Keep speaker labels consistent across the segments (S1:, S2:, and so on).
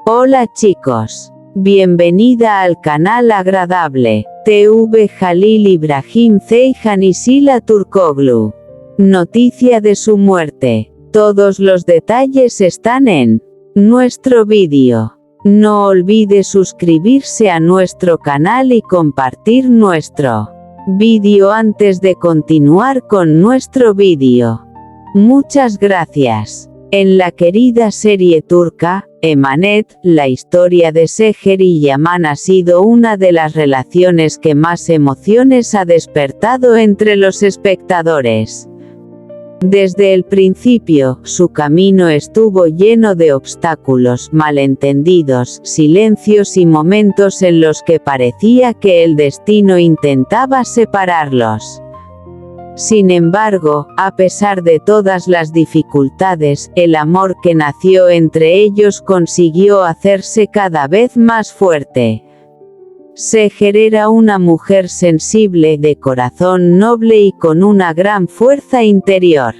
S1: Hola chicos. Bienvenida al canal agradable. TV Jalil Ibrahim Ceyhan Isila Turkoglu. Noticia de su muerte. Todos los detalles están en nuestro vídeo. No olvide suscribirse a nuestro canal y compartir nuestro vídeo antes de continuar con nuestro vídeo. Muchas gracias. En la querida serie turca, Emanet, la historia de Seher y Yaman ha sido una de las relaciones que más emociones ha despertado entre los espectadores. Desde el principio, su camino estuvo lleno de obstáculos, malentendidos, silencios y momentos en los que parecía que el destino intentaba separarlos. Sin embargo, a pesar de todas las dificultades, el amor que nació entre ellos consiguió hacerse cada vez más fuerte. Seher era una mujer sensible, de corazón noble y con una gran fuerza interior.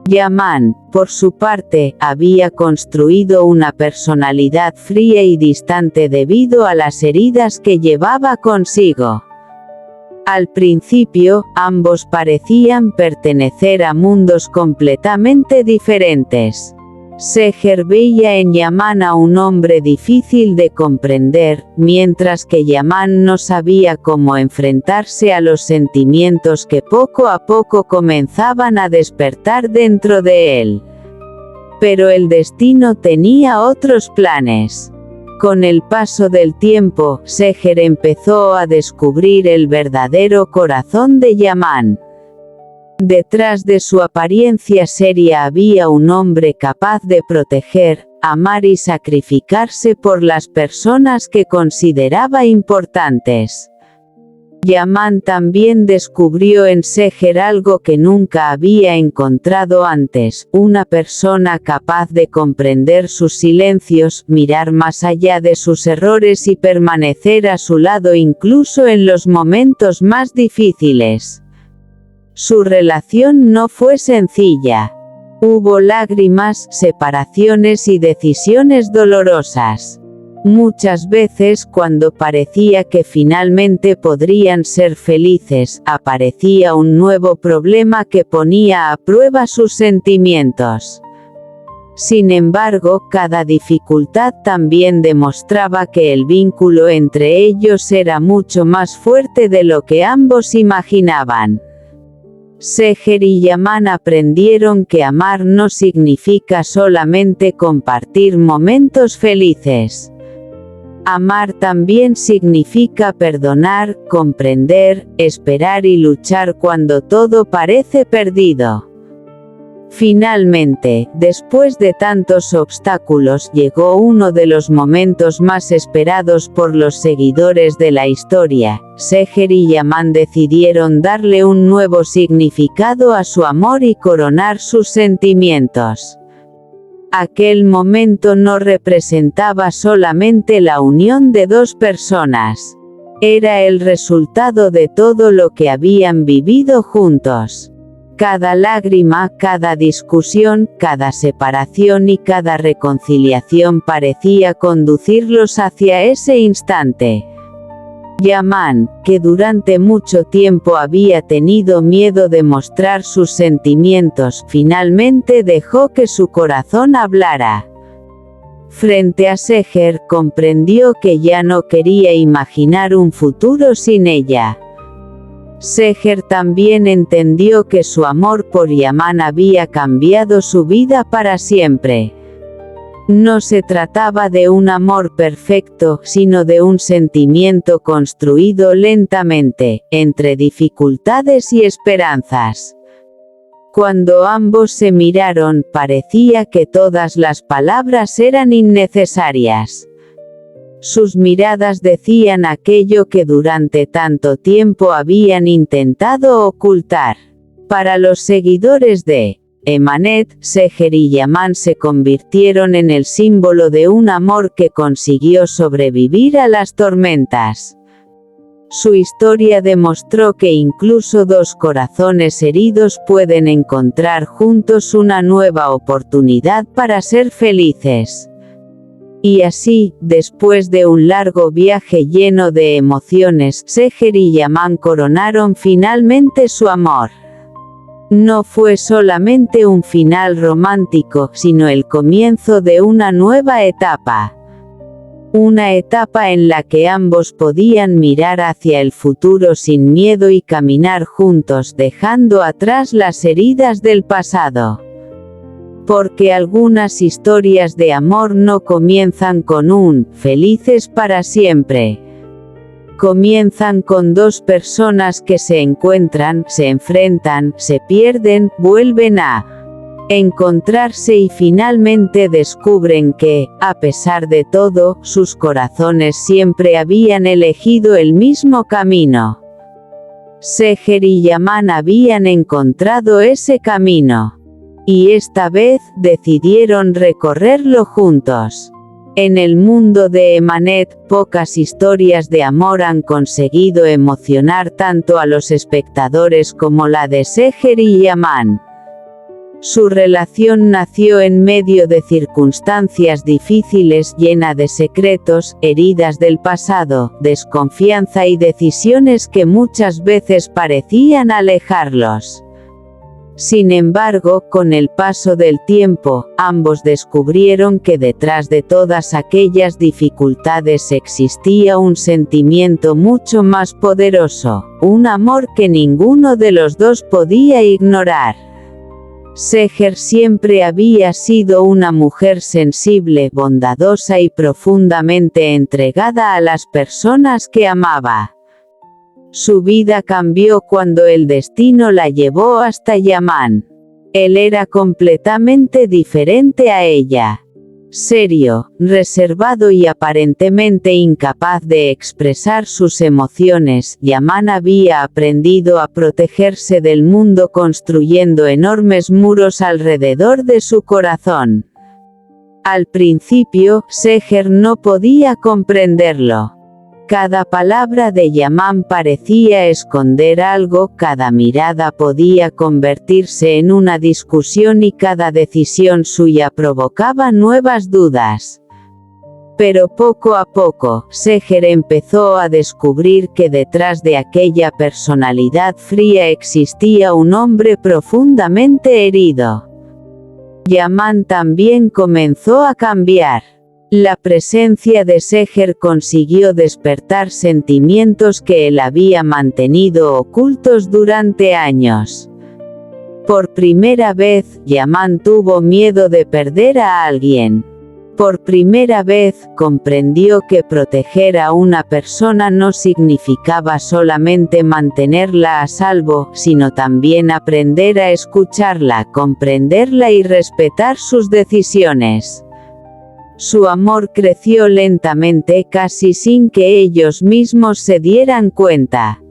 S1: Yaman, por su parte, había construido una personalidad fría y distante debido a las heridas que llevaba consigo. Al principio, ambos parecían pertenecer a mundos completamente diferentes. Seher veía en Yaman a un hombre difícil de comprender, mientras que Yaman no sabía cómo enfrentarse a los sentimientos que poco a poco comenzaban a despertar dentro de él. Pero el destino tenía otros planes. Con el paso del tiempo, Seher empezó a descubrir el verdadero corazón de Yaman. Detrás de su apariencia seria había un hombre capaz de proteger, amar y sacrificarse por las personas que consideraba importantes. Yaman también descubrió en Seher algo que nunca había encontrado antes, una persona capaz de comprender sus silencios, mirar más allá de sus errores y permanecer a su lado incluso en los momentos más difíciles. Su relación no fue sencilla. Hubo lágrimas, separaciones y decisiones dolorosas. Muchas veces, cuando parecía que finalmente podrían ser felices, aparecía un nuevo problema que ponía a prueba sus sentimientos. Sin embargo, cada dificultad también demostraba que el vínculo entre ellos era mucho más fuerte de lo que ambos imaginaban. Seher y Yaman aprendieron que amar no significa solamente compartir momentos felices. Amar también significa perdonar, comprender, esperar y luchar cuando todo parece perdido. Finalmente, después de tantos obstáculos, llegó uno de los momentos más esperados por los seguidores de la historia. Seher y Yaman decidieron darle un nuevo significado a su amor y coronar sus sentimientos. Aquel momento no representaba solamente la unión de dos personas. Era el resultado de todo lo que habían vivido juntos. Cada lágrima, cada discusión, cada separación y cada reconciliación parecía conducirlos hacia ese instante. Yaman, que durante mucho tiempo había tenido miedo de mostrar sus sentimientos, finalmente dejó que su corazón hablara. Frente a Seher, comprendió que ya no quería imaginar un futuro sin ella. Seher también entendió que su amor por Yaman había cambiado su vida para siempre. No se trataba de un amor perfecto, sino de un sentimiento construido lentamente, entre dificultades y esperanzas. Cuando ambos se miraron, parecía que todas las palabras eran innecesarias. Sus miradas decían aquello que durante tanto tiempo habían intentado ocultar. Para los seguidores de Emanet, Seher y Yaman se convirtieron en el símbolo de un amor que consiguió sobrevivir a las tormentas. Su historia demostró que incluso dos corazones heridos pueden encontrar juntos una nueva oportunidad para ser felices. Y así, después de un largo viaje lleno de emociones, Seher y Yaman coronaron finalmente su amor. No fue solamente un final romántico, sino el comienzo de una nueva etapa. Una etapa en la que ambos podían mirar hacia el futuro sin miedo y caminar juntos dejando atrás las heridas del pasado. Porque algunas historias de amor no comienzan con un «felices para siempre». Comienzan con dos personas que se encuentran, se enfrentan, se pierden, vuelven a encontrarse y finalmente descubren que, a pesar de todo, sus corazones siempre habían elegido el mismo camino. Seher y Yaman habían encontrado ese camino. Y esta vez, decidieron recorrerlo juntos. En el mundo de Emanet, pocas historias de amor han conseguido emocionar tanto a los espectadores como la de Seher y Yaman. Su relación nació en medio de circunstancias difíciles, llena de secretos, heridas del pasado, desconfianza y decisiones que muchas veces parecían alejarlos. Sin embargo, con el paso del tiempo, ambos descubrieron que detrás de todas aquellas dificultades existía un sentimiento mucho más poderoso, un amor que ninguno de los dos podía ignorar. Seher siempre había sido una mujer sensible, bondadosa y profundamente entregada a las personas que amaba. Su vida cambió cuando el destino la llevó hasta Yaman. Él era completamente diferente a ella. Serio, reservado y aparentemente incapaz de expresar sus emociones, Yaman había aprendido a protegerse del mundo construyendo enormes muros alrededor de su corazón. Al principio, Seher no podía comprenderlo. Cada palabra de Yaman parecía esconder algo, cada mirada podía convertirse en una discusión y cada decisión suya provocaba nuevas dudas. Pero poco a poco, Seher empezó a descubrir que detrás de aquella personalidad fría existía un hombre profundamente herido. Yaman también comenzó a cambiar. La presencia de Seher consiguió despertar sentimientos que él había mantenido ocultos durante años. Por primera vez, Yaman tuvo miedo de perder a alguien. Por primera vez, comprendió que proteger a una persona no significaba solamente mantenerla a salvo, sino también aprender a escucharla, comprenderla y respetar sus decisiones. Su amor creció lentamente, casi sin que ellos mismos se dieran cuenta.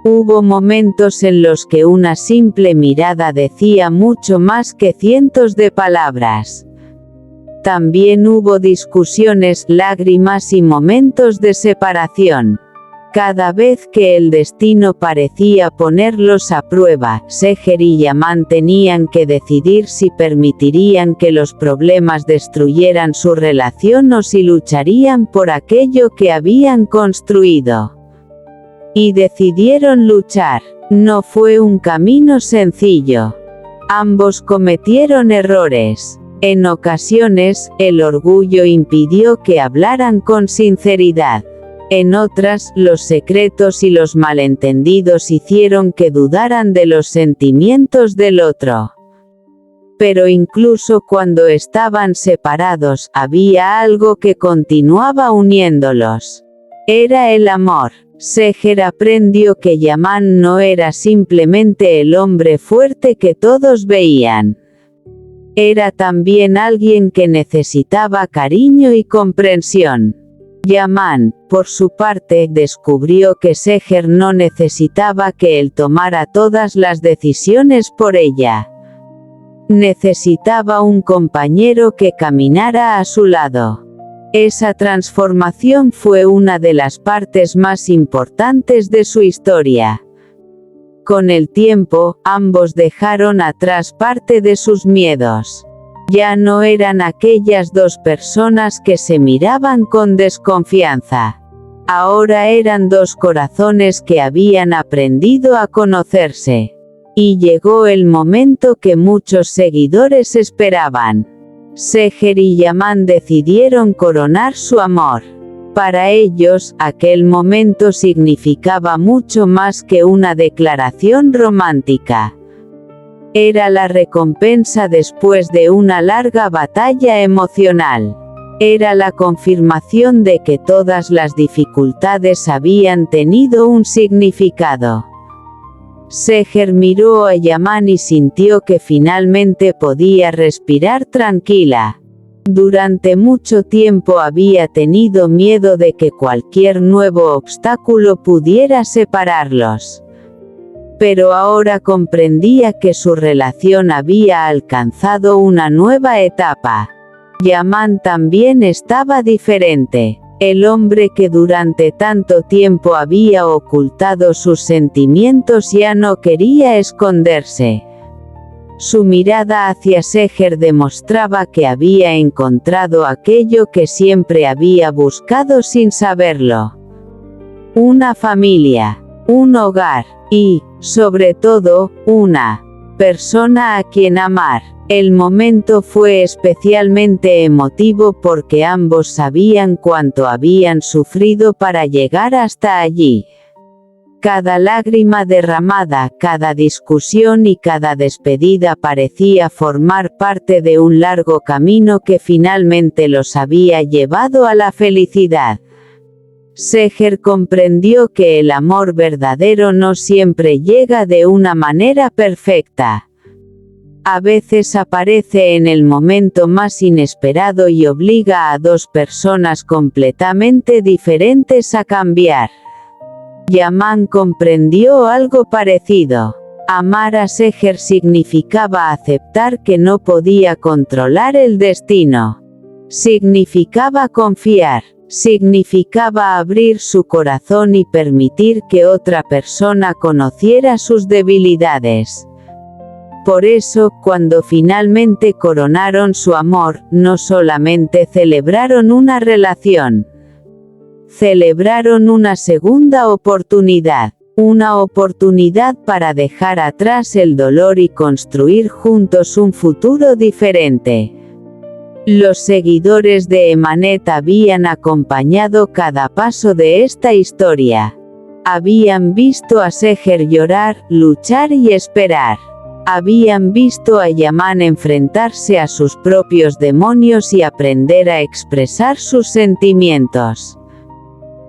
S1: Hubo momentos en los que una simple mirada decía mucho más que cientos de palabras. También hubo discusiones, lágrimas y momentos de separación. Cada vez que el destino parecía ponerlos a prueba, Seher y Yaman tenían que decidir si permitirían que los problemas destruyeran su relación o si lucharían por aquello que habían construido. Y decidieron luchar. No fue un camino sencillo. Ambos cometieron errores. En ocasiones, el orgullo impidió que hablaran con sinceridad. En otras, los secretos y los malentendidos hicieron que dudaran de los sentimientos del otro. Pero incluso cuando estaban separados, había algo que continuaba uniéndolos. Era el amor. Seher aprendió que Yaman no era simplemente el hombre fuerte que todos veían. Era también alguien que necesitaba cariño y comprensión. Yaman, por su parte, descubrió que Seher no necesitaba que él tomara todas las decisiones por ella. Necesitaba un compañero que caminara a su lado. Esa transformación fue una de las partes más importantes de su historia. Con el tiempo, ambos dejaron atrás parte de sus miedos. Ya no eran aquellas dos personas que se miraban con desconfianza. Ahora eran dos corazones que habían aprendido a conocerse. Y llegó el momento que muchos seguidores esperaban. Seher y Yaman decidieron coronar su amor. Para ellos, aquel momento significaba mucho más que una declaración romántica. Era la recompensa después de una larga batalla emocional. Era la confirmación de que todas las dificultades habían tenido un significado. Seher miró a Yaman y sintió que finalmente podía respirar tranquila. Durante mucho tiempo había tenido miedo de que cualquier nuevo obstáculo pudiera separarlos. Pero ahora comprendía que su relación había alcanzado una nueva etapa. Yaman también estaba diferente. El hombre que durante tanto tiempo había ocultado sus sentimientos ya no quería esconderse. Su mirada hacia Seher demostraba que había encontrado aquello que siempre había buscado sin saberlo. Una familia, un hogar, y, sobre todo, una persona a quien amar. El momento fue especialmente emotivo porque ambos sabían cuánto habían sufrido para llegar hasta allí. Cada lágrima derramada, cada discusión y cada despedida parecía formar parte de un largo camino que finalmente los había llevado a la felicidad. Seher comprendió que el amor verdadero no siempre llega de una manera perfecta. A veces aparece en el momento más inesperado y obliga a dos personas completamente diferentes a cambiar. Yaman comprendió algo parecido. Amar a Seher significaba aceptar que no podía controlar el destino. Significaba confiar. Significaba abrir su corazón y permitir que otra persona conociera sus debilidades. Por eso, cuando finalmente coronaron su amor, no solamente celebraron una relación. Celebraron una segunda oportunidad. Una oportunidad para dejar atrás el dolor y construir juntos un futuro diferente. Los seguidores de Emanet habían acompañado cada paso de esta historia. Habían visto a Seher llorar, luchar y esperar. Habían visto a Yaman enfrentarse a sus propios demonios y aprender a expresar sus sentimientos.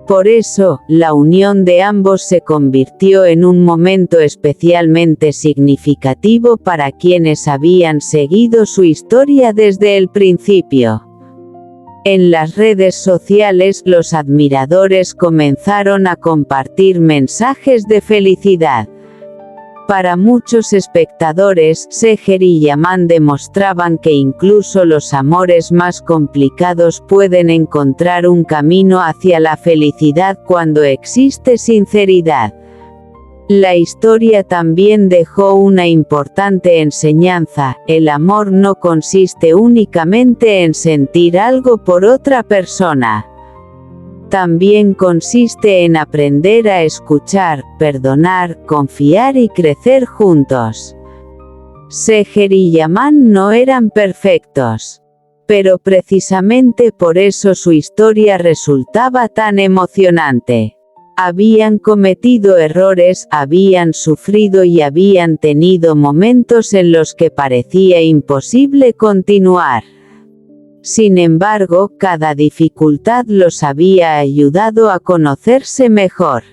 S1: Por eso, la unión de ambos se convirtió en un momento especialmente significativo para quienes habían seguido su historia desde el principio. En las redes sociales, los admiradores comenzaron a compartir mensajes de felicidad. Para muchos espectadores, Seher y Yaman demostraban que incluso los amores más complicados pueden encontrar un camino hacia la felicidad cuando existe sinceridad. La historia también dejó una importante enseñanza: el amor no consiste únicamente en sentir algo por otra persona. También consiste en aprender a escuchar, perdonar, confiar y crecer juntos. Seher y Yaman no eran perfectos. Pero precisamente por eso su historia resultaba tan emocionante. Habían cometido errores, habían sufrido y habían tenido momentos en los que parecía imposible continuar. Sin embargo, cada dificultad los había ayudado a conocerse mejor.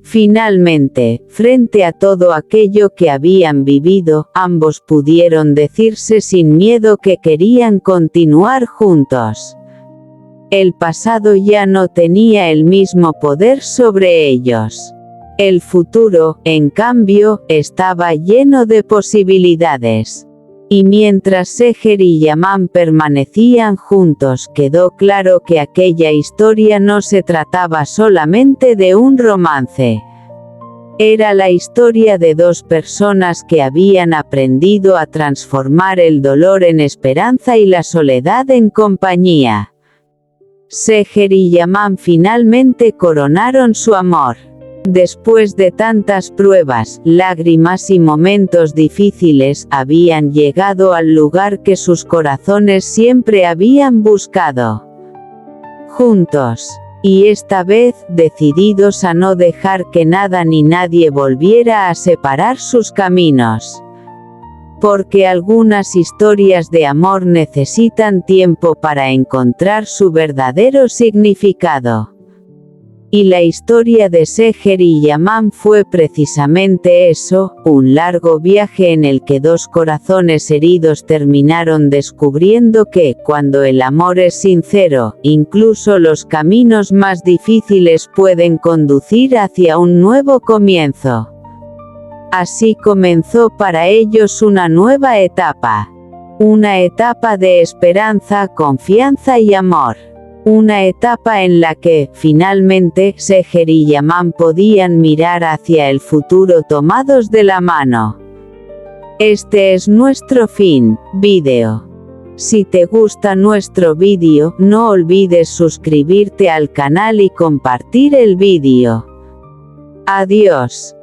S1: Finalmente, frente a todo aquello que habían vivido, ambos pudieron decirse sin miedo que querían continuar juntos. El pasado ya no tenía el mismo poder sobre ellos. El futuro, en cambio, estaba lleno de posibilidades. Y mientras Seher y Yaman permanecían juntos, quedó claro que aquella historia no se trataba solamente de un romance. Era la historia de dos personas que habían aprendido a transformar el dolor en esperanza y la soledad en compañía. Seher y Yaman finalmente coronaron su amor. Después de tantas pruebas, lágrimas y momentos difíciles, habían llegado al lugar que sus corazones siempre habían buscado. Juntos. Y esta vez, decididos a no dejar que nada ni nadie volviera a separar sus caminos. Porque algunas historias de amor necesitan tiempo para encontrar su verdadero significado. Y la historia de Seher y Yaman fue precisamente eso, un largo viaje en el que dos corazones heridos terminaron descubriendo que, cuando el amor es sincero, incluso los caminos más difíciles pueden conducir hacia un nuevo comienzo. Así comenzó para ellos una nueva etapa. Una etapa de esperanza, confianza y amor. Una etapa en la que, finalmente, Seher y Yaman podían mirar hacia el futuro tomados de la mano. Este es nuestro fin, vídeo. Si te gusta nuestro vídeo, no olvides suscribirte al canal y compartir el vídeo. Adiós.